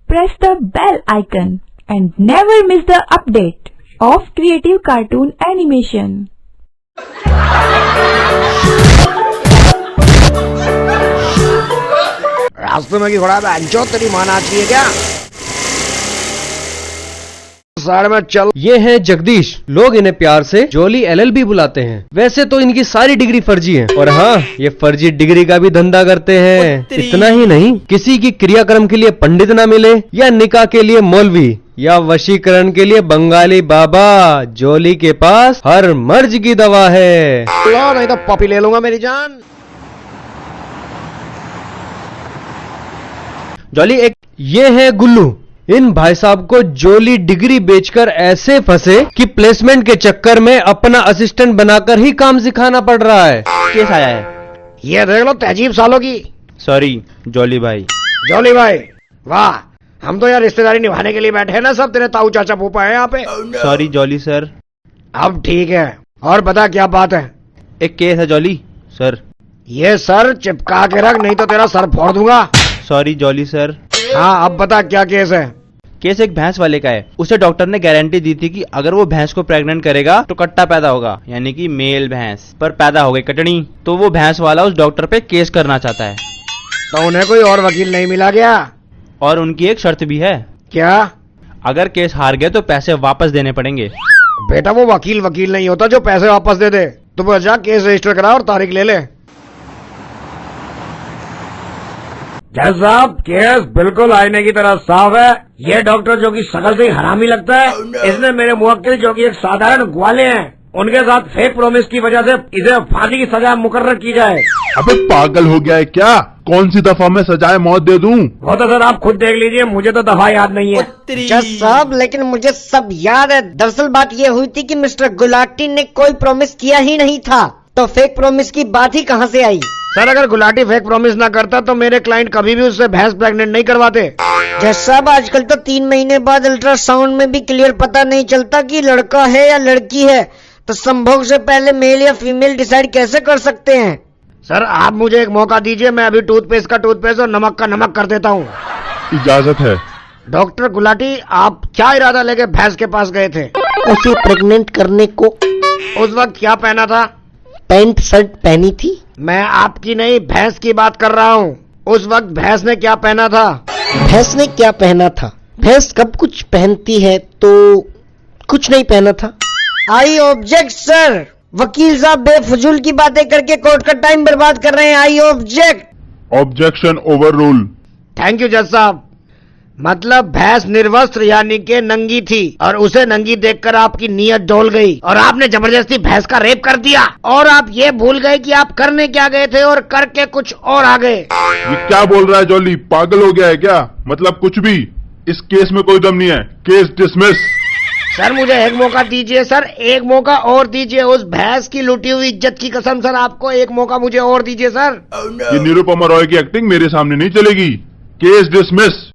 press the bell icon and never miss the update of Creative Cartoon Animation. रास्ते में की घोड़ा बेंचो तेरी मां नाची है क्या? साइड में चल। ये हैं जगदीश, लोग इन्हें प्यार से जॉली LLB बुलाते हैं। वैसे तो इनकी सारी डिग्री फर्जी है, और हाँ, ये फर्जी डिग्री का भी धंधा करते हैं। इतना ही नहीं, किसी की क्रियाक्रम के लिए पंडित ना मिले, या निकाह के लिए मौलवी, या वशीकरण के लिए बंगाली बाबा, जॉली के पास हर मर्ज की दवा है। लो नहीं तो पपी ले लूंगा मेरी जान। जॉली एक ये है गुल्लू। इन भाई साहब को जॉली डिग्री बेचकर ऐसे फंसे कि प्लेसमेंट के चक्कर में अपना असिस्टेंट बनाकर ही काम सिखाना पड़ रहा है। केस आया है। ये देख लो तहजीब सालों की। सॉरी जॉली भाई। जॉली भाई वाह, हम तो यार रिश्तेदारी निभाने के लिए बैठे हैं ना, सब तेरे ताऊ चाचा फूफा है यहाँ पे। Sorry jolly sir. अब ठीक है, और बता क्या बात है? एक केस है जॉली सर। ये सर चिपका के रख, नहीं तो तेरा सर फोड़ दूंगा। Sorry jolly sir. हाँ अब बता क्या केस है? केस एक भैंस वाले का है। उसे डॉक्टर ने गारंटी दी थी कि अगर वो भैंस को प्रेग्नेंट करेगा तो कट्टा पैदा होगा, यानी कि मेल भैंस, पर पैदा हो गई कटनी। तो वो भैंस वाला उस डॉक्टर पे केस करना चाहता है। तो उन्हें कोई और वकील नहीं मिला क्या? और उनकी एक शर्त भी है। क्या? अगर केस हार गए तो पैसे वापस देने पड़ेंगे। बेटा वो वकील नहीं होता जो पैसे वापस दे दे। तो बस जा केस रजिस्टर करा और तारीख ले ले। जज साहब केस बिल्कुल आईने की तरह साफ है। ये डॉक्टर जो कि शक्ल से ही हरामी लगता है, इसने मेरे मुवक्किल जो कि एक साधारण ग्वाले हैं, उनके साथ फेक प्रॉमिस की वजह से इसे फांसी की सजा मुकर्रर की जाए। अबे पागल हो गया है क्या? कौन सी दफा में सजाए मौत दे दूं? वो तो सर आप खुद देख लीजिए, मुझे तो दफा याद नहीं है। जज साहब लेकिन मुझे सब याद है। दरअसल बात ये हुई थी कि मिस्टर गुलाटी ने कोई प्रॉमिस किया ही नहीं था, तो फेक प्रॉमिस की बात ही कहाँ से आई? सर अगर गुलाटी फेक प्रॉमिस ना करता तो मेरे क्लाइंट कभी भी उससे भैंस प्रेग्नेंट नहीं करवाते। जज साहब आजकल तो 3 महीने बाद अल्ट्रासाउंड में भी क्लियर पता नहीं चलता कि लड़का है या लड़की है, तो संभोग से पहले मेल या फीमेल डिसाइड कैसे कर सकते हैं? सर आप मुझे एक मौका दीजिए, मैं अभी टूथपेस्ट का टूथपेस्ट और नमक का नमक कर देता हूँ। इजाजत है। डॉक्टर गुलाटी आप क्या इरादा लेके भैंस के पास गए थे? उसे प्रेग्नेंट करने को। उस वक्त क्या पहना था? पैंट शर्ट पहनी थी। मैं आपकी नहीं भैंस की बात कर रहा हूँ। उस वक्त भैंस ने क्या पहना था? भैंस ने क्या पहना था? भैंस कब कुछ पहनती है, तो कुछ नहीं पहना था। I object sir. वकील साहब बेफजूल की बातें करके कोर्ट का टाइम बर्बाद कर रहे हैं। I object. Objection over rule. Thank you जज साहब। मतलब भैंस निर्वस्त्र यानी के नंगी थी, और उसे नंगी देखकर आपकी नीयत डोल गई और आपने जबरदस्ती भैंस का रेप कर दिया, और आप ये भूल गए कि आप करने क्या गए थे और करके कुछ और आ गए। ये क्या बोल रहा है जॉली? पागल हो गया है क्या? मतलब कुछ भी। इस केस में कोई दम नहीं है। Case dismiss. सर मुझे एक मौका दीजिए सर, एक मौका और दीजिए। उस भैंस की लुटी हुई इज्जत की कसम सर, आपको एक मौका मुझे और दीजिए सर। ये निरुपमा रॉय की एक्टिंग मेरे सामने नहीं चलेगी। Case dismiss.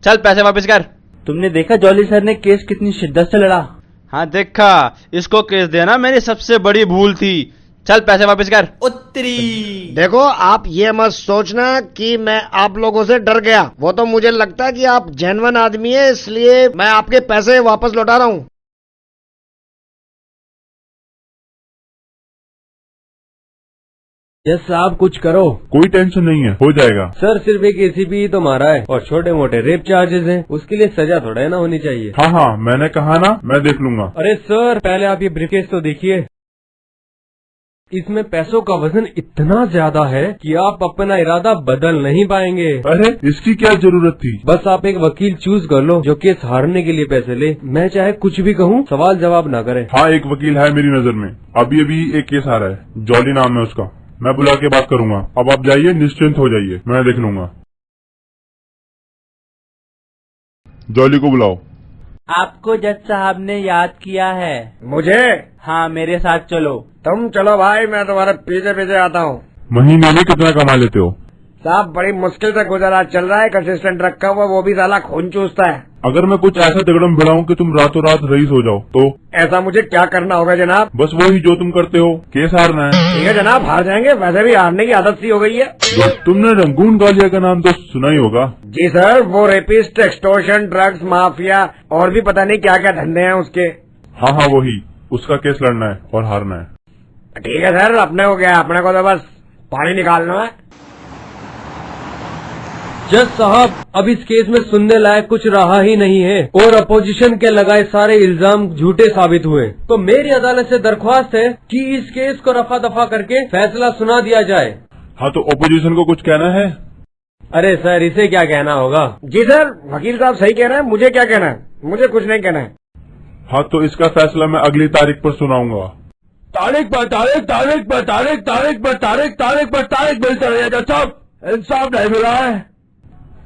चल पैसे वापस कर। तुमने देखा जॉली सर ने केस कितनी शिद्दत से लड़ा? हाँ देखा, इसको केस देना मेरी सबसे बड़ी भूल थी। चल पैसे वापस कर। देखो आप ये मत सोचना कि मैं आप लोगों से डर गया। वो तो मुझे लगता है कि आप जेन्युइन आदमी है, इसलिए मैं आपके पैसे वापस लौटा रहा हूँ। यस साहब कुछ करो। कोई टेंशन नहीं है, हो जाएगा। सर सिर्फ एक ACP ही तो मारा है और छोटे मोटे रेप चार्जेस हैं, उसके लिए सजा थोड़ा है ना होनी चाहिए। हाँ हाँ मैंने कहा ना, मैं देख लूंगा। अरे सर पहले आप ये ब्रीफकेस तो देखिए। इसमें पैसों का वजन इतना ज्यादा है कि आप अपना इरादा बदल नहीं पाएंगे। अरे इसकी क्या जरूरत थी? बस आप एक वकील चूज कर लो जो केस हारने के लिए पैसे ले। मैं चाहे कुछ भी कहूँ, सवाल जवाब ना करे। हाँ एक वकील है मेरी नजर में। अभी एक केस आ रहा है, जॉली नाम है उसका। मैं बुला के बात करूंगा। अब आप जाइए, निश्चिंत हो जाइए, मैं देख लूंगा। जॉली को बुलाओ। आपको जज साहब ने याद किया है। मुझे? हाँ मेरे साथ चलो। तुम चलो भाई, मैं तुम्हारे पीछे पीछे आता हूँ। महीने में कितना कमा लेते हो? साहब बड़ी मुश्किल से गुजारा चल रहा है। एक असिस्टेंट रखा हुआ, वो भी साला खून चूसता है। अगर मैं कुछ ऐसा तिकड़म भिड़ाऊं कि तुम रातों रात रईस हो जाओ तो? ऐसा मुझे क्या करना होगा जनाब? बस वही जो तुम करते हो, केस हारना है। ठीक है जनाब, हार जाएंगे। वैसे भी हारने की आदत सी हो गई है। तुमने रंगून गालिया का नाम तो सुना ही होगा। जी सर, वो रेपिस्ट, एक्सटॉर्शन, ड्रग्स माफिया और भी पता नहीं क्या क्या धंधे हैं उसके। हाँ हाँ वही, उसका केस लड़ना है और हारना है। ठीक है सर, अपने को क्या, अपने को तो बस पानी निकालना है। जज साहब, अब इस केस में सुनने लायक कुछ रहा ही नहीं है और अपोजिशन के लगाए सारे इल्जाम झूठे साबित हुए। तो मेरी अदालत से दरख्वास्त है कि इस केस को रफा दफा करके फैसला सुना दिया जाए। हाँ तो ओपोजिशन को कुछ कहना है? अरे सर, इसे क्या कहना होगा? जी सर, वकील साहब सही कह रहे हैं। मुझे क्या कहना है? मुझे कुछ नहीं कहना है। हाँ तो इसका फैसला मैं अगली तारीख पर सुनाऊंगा। तारीख पर तारीख, तारीख पर तारीख, तारीख पर तारीख, तारीख पर तारीख मिलता रहेगा। साहब, इंसाफ नहीं मिला है।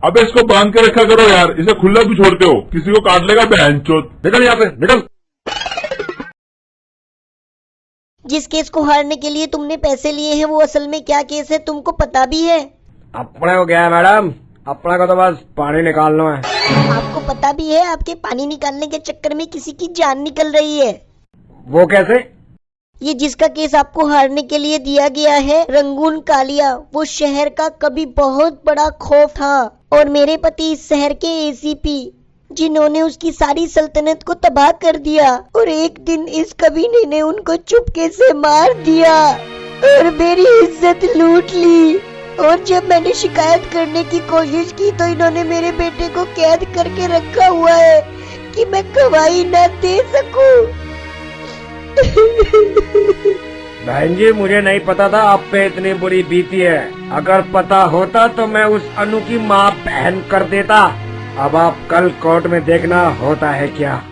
अब इसको बांध के रखा करो यार, इसे खुला भी छोड़ते हो, किसी को काट लेगा बहनचोद। निकल यहाँ पे, निकल। जिस केस को हारने के लिए तुमने पैसे लिए हैं वो असल में क्या केस है तुमको पता भी है? अपने को क्या है मैडम, अपने को तो बस पानी निकालना है। आपको पता भी है आपके पानी निकालने के चक्कर में किसी की जान निकल रही है। वो कैसे? ये जिसका केस आपको हारने के लिए दिया गया है, रंगून कालिया, वो शहर का कभी बहुत बड़ा खौफ था और मेरे पति इस शहर के एसीपी, जिन्होंने उसकी सारी सल्तनत को तबाह कर दिया। और एक दिन इस कमीने ने उनको चुपके से मार दिया और मेरी इज्जत लूट ली। और जब मैंने शिकायत करने की कोशिश की तो इन्होंने मेरे बेटे को कैद करके रखा हुआ है कि मैं गवाही न दे सकूं। बहन जी, मुझे नहीं पता था आप पे इतनी बुरी बीती है। अगर पता होता तो मैं उस अनु की माँ बहन कर देता। अब आप कल कोर्ट में देखना होता है क्या।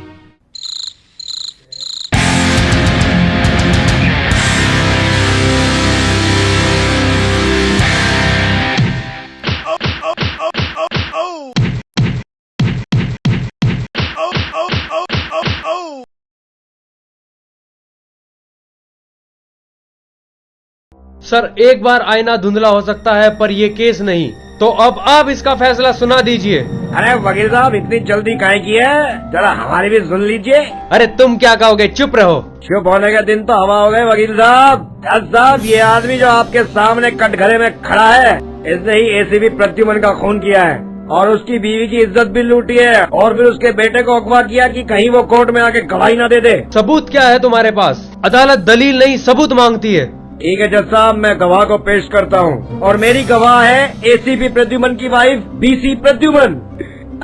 सर, एक बार आईना धुंधला हो सकता है पर ये केस नहीं। तो अब आप इसका फैसला सुना दीजिए। अरे वकील साहब, इतनी जल्दी काहे की है? जरा हमारी भी सुन लीजिए। अरे तुम क्या कहोगे, चुप रहो। चुप होने के दिन तो हवा हो गए वकील साहब। जज साहब, ये आदमी जो आपके सामने कटघरे में खड़ा है, इसने ही एसीपी प्रद्युमन का खून किया है और उसकी बीवी की इज्जत भी लूटी है और फिर उसके बेटे को अगवा किया कि कहीं वो कोर्ट में आके गवाही न दे दे। सबूत क्या है तुम्हारे पास? अदालत दलील नहीं सबूत मांगती है। ठीक है जज साहब, मैं गवाह को पेश करता हूँ और मेरी गवाह है एसीपी प्रद्युमन की वाइफ बीसी प्रद्युमन।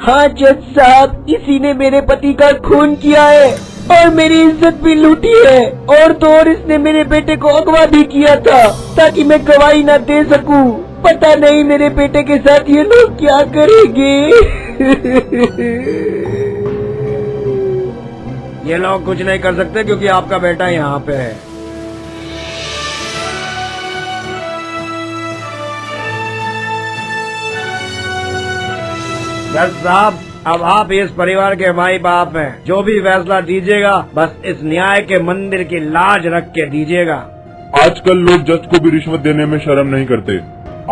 हाँ जज साहब, इसी ने मेरे पति का खून किया है और मेरी इज्जत भी लूटी है और तो और इसने मेरे बेटे को अगवा भी किया था ताकि मैं गवाही न दे सकूं। पता नहीं मेरे बेटे के साथ ये लोग क्या करेंगे। ये लोग कुछ नहीं कर सकते क्योंकि आपका बेटा यहाँ पे है। जज साहब, अब आप इस परिवार के माई बाप हैं। जो भी फैसला दीजिएगा बस इस न्याय के मंदिर की लाज रख के दीजिएगा। आजकल लोग जज को भी रिश्वत देने में शर्म नहीं करते।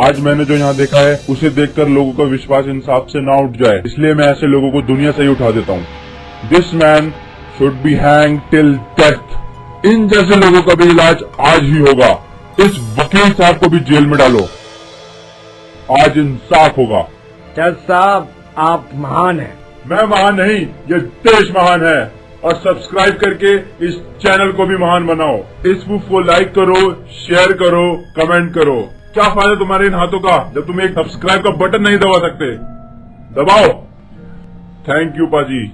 आज मैंने जो यहाँ देखा है उसे देखकर लोगों का विश्वास इंसाफ से ना उठ जाए, इसलिए मैं ऐसे लोगों को दुनिया से ही उठा देता हूँ। This man should be hang till death. इन जैसे लोगों का भी इलाज आज ही होगा। इस वकील साहब को भी जेल में डालो। आज इंसाफ होगा। जज साहब, आप महान हैं। मैं महान नहीं, ये देश महान है। और सब्सक्राइब करके इस चैनल को भी महान बनाओ। इस मूव को लाइक करो, शेयर करो, कमेंट करो। क्या फायदा तुम्हारे इन हाथों का जब तुम एक सब्सक्राइब का बटन नहीं दबा सकते? दबाओ। थैंक यू पाजी।